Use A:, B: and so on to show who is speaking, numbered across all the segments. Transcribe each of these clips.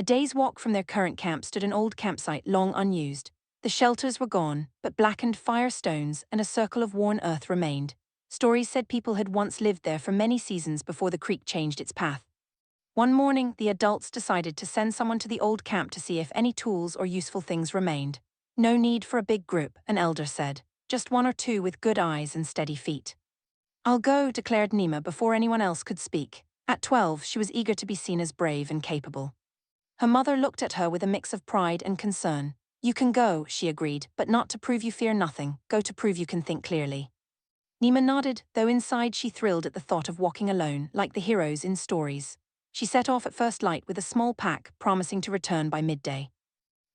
A: A day's walk from their current camp stood an old campsite long unused. The shelters were gone, but blackened fire stones and a circle of worn earth remained. Stories said people had once lived there for many seasons before the creek changed its path. One morning, the adults decided to send someone to the old camp to see if any tools or useful things remained. No need for a big group, an elder said. Just one or two with good eyes and steady feet. I'll go, declared Nima before anyone else could speak. At 12, she was eager to be seen as brave and capable. Her mother looked at her with a mix of pride and concern. You can go, she agreed, but not to prove you fear nothing, go to prove you can think clearly. Nima nodded, though inside she thrilled at the thought of walking alone, like the heroes in stories. She set off at first light with a small pack, promising to return by midday.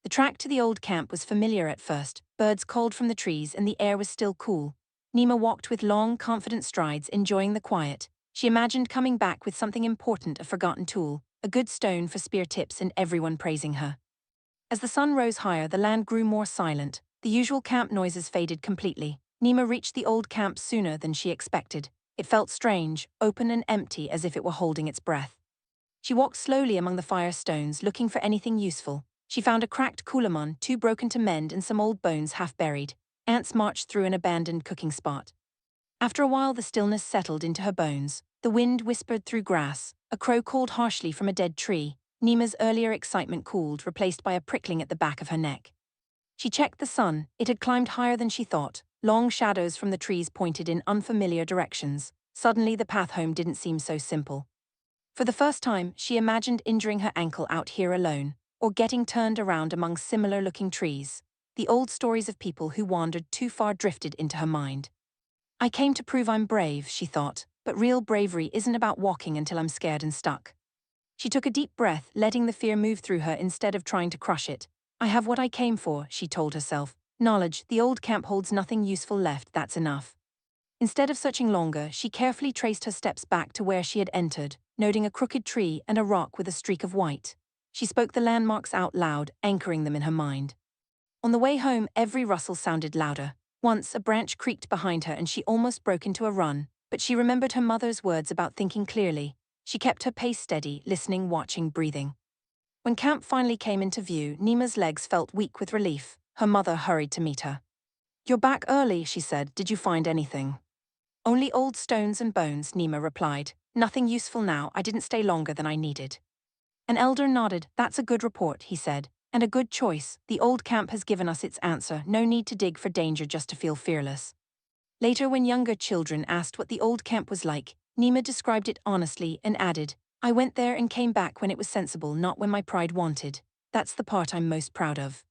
A: The track to the old camp was familiar at first, birds called from the trees and the air was still cool. Nima walked with long, confident strides, enjoying the quiet. She imagined coming back with something important, a forgotten tool, a good stone for spear tips, and everyone praising her. As the sun rose higher, the land grew more silent. The usual camp noises faded completely. Nima reached the old camp sooner than she expected. It felt strange, open and empty, as if it were holding its breath. She walked slowly among the fire stones, looking for anything useful. She found a cracked kulamon, too broken to mend, and some old bones half buried. Ants marched through an abandoned cooking spot. After a while, the stillness settled into her bones. The wind whispered through grass. A crow called harshly from a dead tree. Nima's earlier excitement cooled, replaced by a prickling at the back of her neck. She checked the sun. It had climbed higher than she thought. Long shadows from the trees pointed in unfamiliar directions. Suddenly, the path home didn't seem so simple. For the first time, she imagined injuring her ankle out here alone, or getting turned around among similar-looking trees. The old stories of people who wandered too far drifted into her mind. I came to prove I'm brave, she thought, but real bravery isn't about walking until I'm scared and stuck. She took a deep breath, letting the fear move through her instead of trying to crush it. I have what I came for, she told herself. Knowledge, the old camp holds nothing useful left, that's enough. Instead of searching longer, she carefully traced her steps back to where she had entered, noting a crooked tree and a rock with a streak of white. She spoke the landmarks out loud, anchoring them in her mind. On the way home, every rustle sounded louder. Once, a branch creaked behind her and she almost broke into a run, but she remembered her mother's words about thinking clearly. She kept her pace steady, listening, watching, breathing. When camp finally came into view, Nima's legs felt weak with relief. Her mother hurried to meet her. You're back early, she said. Did you find anything? Only old stones and bones, Nima replied. Nothing useful now, I didn't stay longer than I needed. An elder nodded. That's a good report, he said. And a good choice. The old camp has given us its answer. No need to dig for danger just to feel fearless. Later, when younger children asked what the old camp was like, Nima described it honestly and added, I went there and came back when it was sensible, not when my pride wanted. That's the part I'm most proud of.